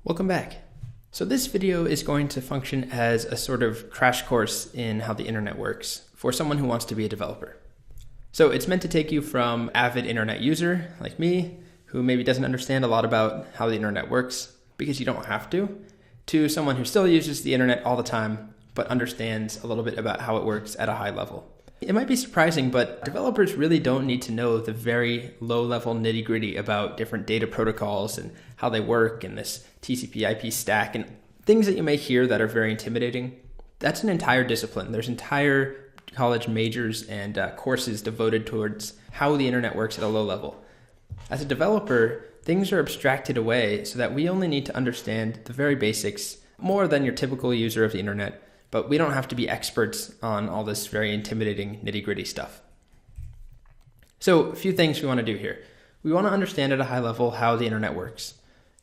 Welcome back. So this video is going to function as a sort of crash course in how the internet works for someone who wants to be a developer. So it's meant to take you from avid internet user like me, who maybe doesn't understand a lot about how the internet works because you don't have to someone who still uses the internet all the time but understands a little bit about how it works at a high level. It might be surprising, but developers really don't need to know the very low-level nitty-gritty about different data protocols and how they work and this TCP/IP stack and things that you may hear that are very intimidating. That's an entire discipline. There's entire college majors and courses devoted towards how the internet works at a low level. As a developer, things are abstracted away so that we only need to understand the very basics more than your typical user of the internet. But we don't have to be experts on all this very intimidating nitty-gritty stuff. So a few things we want to do here. We want to understand at a high level how the internet works.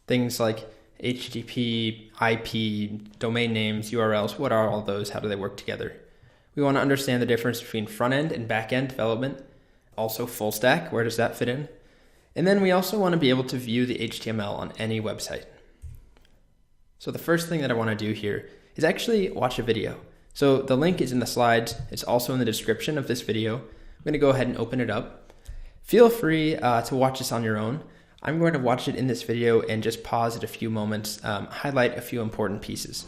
Things like HTTP, IP, domain names, URLs, what are all those? How do they work together? We want to understand the difference between front-end and back-end development. Also full stack, where does that fit in? And then we also want to be able to view the HTML on any website. So the first thing that I want to do here is actually watch a video. So the link is in the slides. It's also in the description of this video. I'm going to go ahead and open it up. Feel free to watch this on your own. I'm going to watch it in this video and just pause at a few moments, highlight a few important pieces.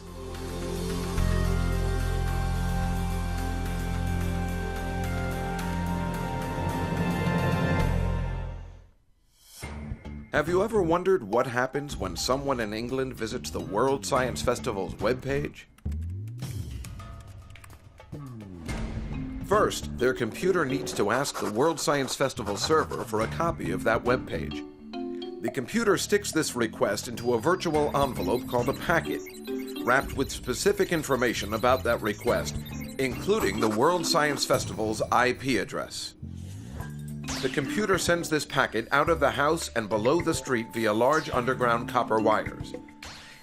Have you ever wondered what happens when someone in England visits the World Science Festival's webpage? First, their computer needs to ask the World Science Festival server for a copy of that webpage. The computer sticks this request into a virtual envelope called a packet, wrapped with specific information about that request, including the World Science Festival's IP address. The computer sends this packet out of the house and below the street via large underground copper wires.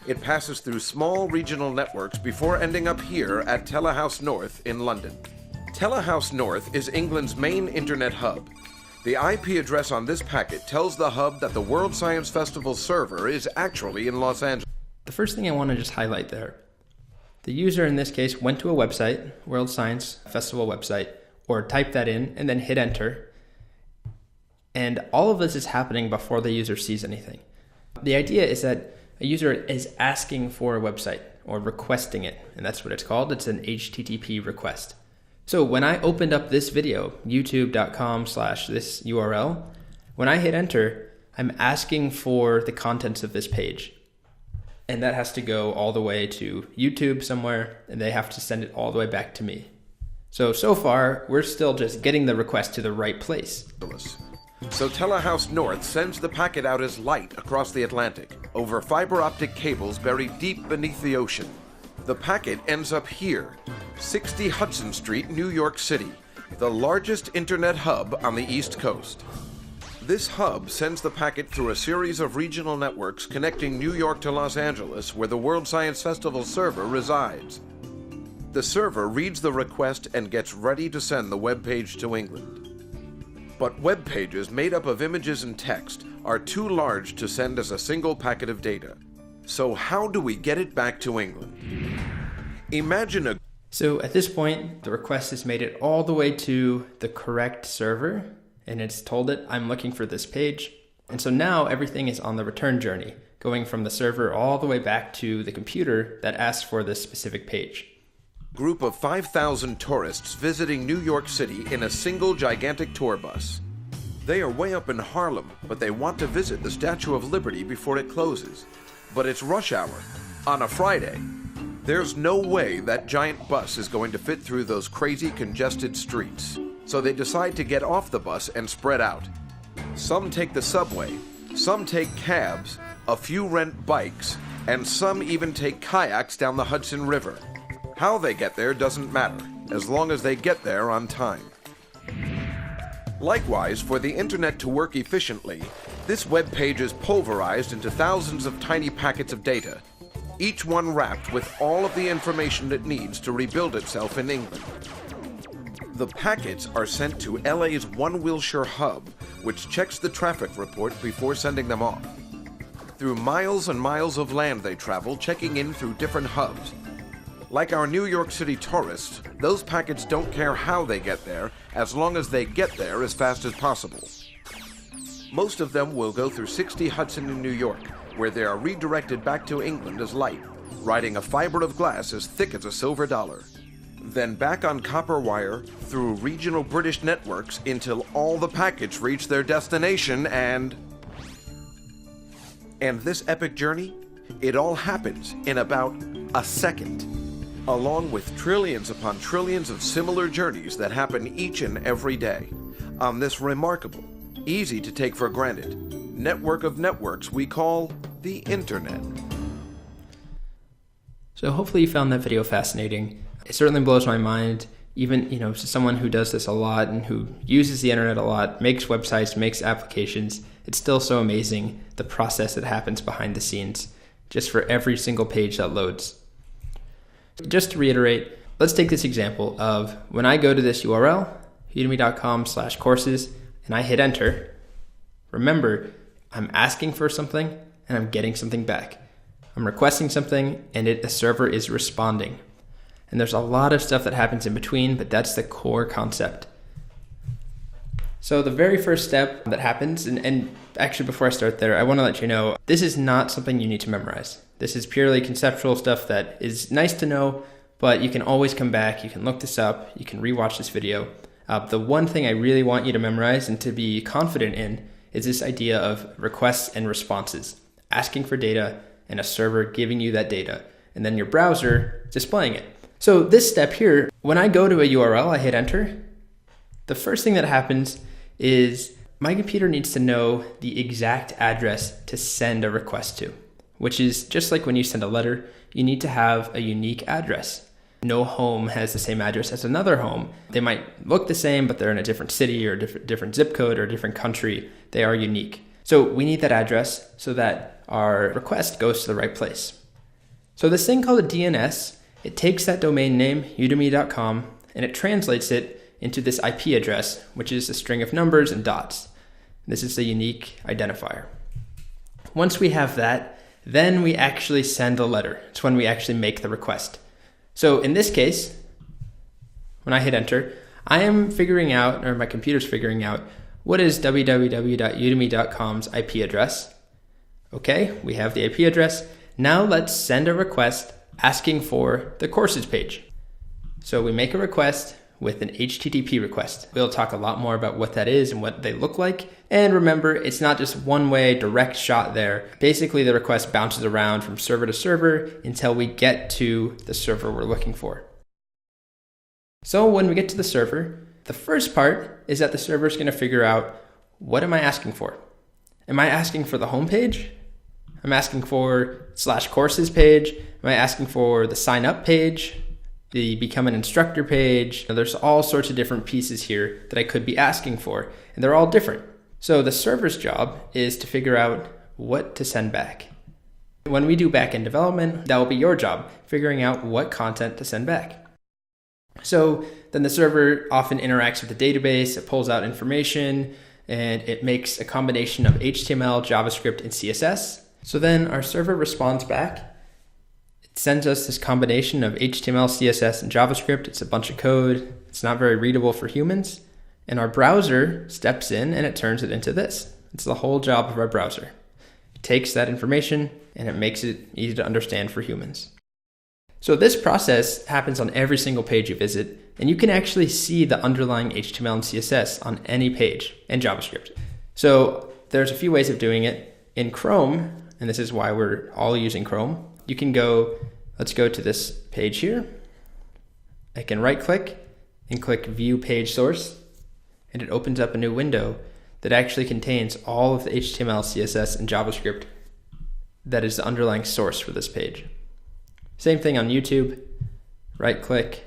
It passes through small regional networks before ending up here at Telehouse North in London. Telehouse North is England's main internet hub. The IP address on this packet tells the hub that the World Science Festival server is actually in Los Angeles. The first thing I want to just highlight there, the user in this case went to a website, World Science Festival website, or typed that in and then hit enter. And all of this is happening before the user sees anything. The idea is that a user is asking for a website or requesting it, and that's what it's called. It's an HTTP request. So when I opened up this video, youtube.com/this URL, when I hit enter, I'm asking for the contents of this page. And that has to go all the way to YouTube somewhere, and they have to send it all the way back to me. So far, we're still just getting the request to the right place. So Telehouse North sends the packet out as light across the Atlantic, over fiber optic cables buried deep beneath the ocean. The packet ends up here, 60 Hudson Street, New York City, the largest internet hub on the East Coast. This hub sends the packet through a series of regional networks connecting New York to Los Angeles, where the World Science Festival server resides. The server reads the request and gets ready to send the web page to England. But web pages made up of images and text are too large to send as a single packet of data. So how do we get it back to England? So at this point, the request has made it all the way to the correct server, and it's told it, I'm looking for this page. And so now everything is on the return journey, going from the server all the way back to the computer that asked for this specific page. Group of 5,000 tourists visiting New York City in a single gigantic tour bus. They are way up in Harlem, but they want to visit the Statue of Liberty before it closes. But it's rush hour on a Friday. There's no way that giant bus is going to fit through those crazy congested streets. So they decide to get off the bus and spread out. Some take the subway, some take cabs, a few rent bikes, and some even take kayaks down the Hudson River. How they get there doesn't matter, as long as they get there on time. Likewise, for the internet to work efficiently, this web page is pulverized into thousands of tiny packets of data, each one wrapped with all of the information it needs to rebuild itself in England. The packets are sent to LA's One Wilshire hub, which checks the traffic report before sending them off. Through miles and miles of land they travel, checking in through different hubs. Like our New York City tourists, those packets don't care how they get there, as long as they get there as fast as possible. Most of them will go through 60 Hudson in New York, where they are redirected back to England as light, riding a fiber of glass as thick as a silver dollar. Then back on copper wire through regional British networks until all the packets reach their destination and this epic journey, it all happens in about a second, along with trillions upon trillions of similar journeys that happen each and every day on this remarkable, easy to take for granted network of networks we call the Internet. So hopefully you found that video fascinating. It certainly blows my mind, even, to someone who does this a lot and who uses the internet a lot, makes websites, makes applications. It's still so amazing, the process that happens behind the scenes, just for every single page that loads. Just to reiterate, let's take this example of when I go to this URL, udemy.com/courses, and I hit enter. Remember, I'm asking for something and I'm getting something back. I'm requesting something and the server is responding. And there's a lot of stuff that happens in between, but that's the core concept. So the very first step that happens, and actually before I start there, I want to let you know, this is not something you need to memorize. This is purely conceptual stuff that is nice to know, but you can always come back, you can look this up, you can rewatch this video. The one thing I really want you to memorize and to be confident in is this idea of requests and responses, asking for data and a server giving you that data, and then your browser displaying it. So this step here, when I go to a URL, I hit enter. The first thing that happens is my computer needs to know the exact address to send a request to, which is just like when you send a letter, you need to have a unique address. No home has the same address as another home. They might look the same, but they're in a different city or different zip code or a different country. They are unique. So we need that address so that our request goes to the right place. So this thing called a DNS, it takes that domain name, udemy.com, and it translates it into this IP address, which is a string of numbers and dots. This is the unique identifier. Once we have that, then we actually send a letter. It's when we actually make the request. So in this case, when I hit enter, I am figuring out, or my computer's figuring out, what is www.udemy.com's IP address. Okay, we have the IP address. Now let's send a request asking for the courses page. So we make a request with an HTTP request. We'll talk a lot more about what that is and what they look like. And remember, it's not just one way direct shot there. Basically, the request bounces around from server to server until we get to the server we're looking for. So when we get to the server, the first part is that the server is going to figure out, what am I asking for? Am I asking for the home page? I'm asking for /courses page. Am I asking for the sign up page? The become an instructor page? There's all sorts of different pieces here that I could be asking for, and they're all different. So the server's job is to figure out what to send back. When we do backend development, that will be your job, figuring out what content to send back. So then the server often interacts with the database, it pulls out information, and it makes a combination of HTML, JavaScript, and CSS. So then our server responds back. It sends us this combination of HTML, CSS, and JavaScript. It's a bunch of code. It's not very readable for humans. And our browser steps in and it turns it into this. It's the whole job of our browser. It takes that information and it makes it easy to understand for humans. So this process happens on every single page you visit, and you can actually see the underlying HTML and CSS on any page, and JavaScript. So there's a few ways of doing it. In Chrome, and this is why we're all using Chrome, you can go, let's go to this page here. I can right click and click View Page Source, and it opens up a new window that actually contains all of the HTML, CSS, and JavaScript that is the underlying source for this page. Same thing on YouTube, right click,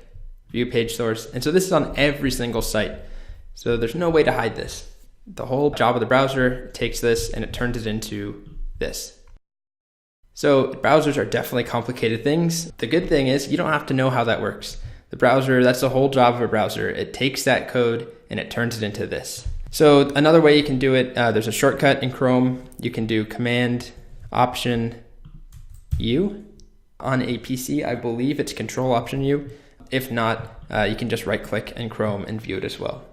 View Page Source. And so this is on every single site. So there's no way to hide this. The whole job of the browser takes this and it turns it into this. So browsers are definitely complicated things. The good thing is you don't have to know how that works. The browser, that's the whole job of a browser. It takes that code and it turns it into this. So another way you can do it, there's a shortcut in Chrome. You can do Command Option U. On a PC, I believe it's Control Option U. If not, you can just right click in Chrome and view it as well.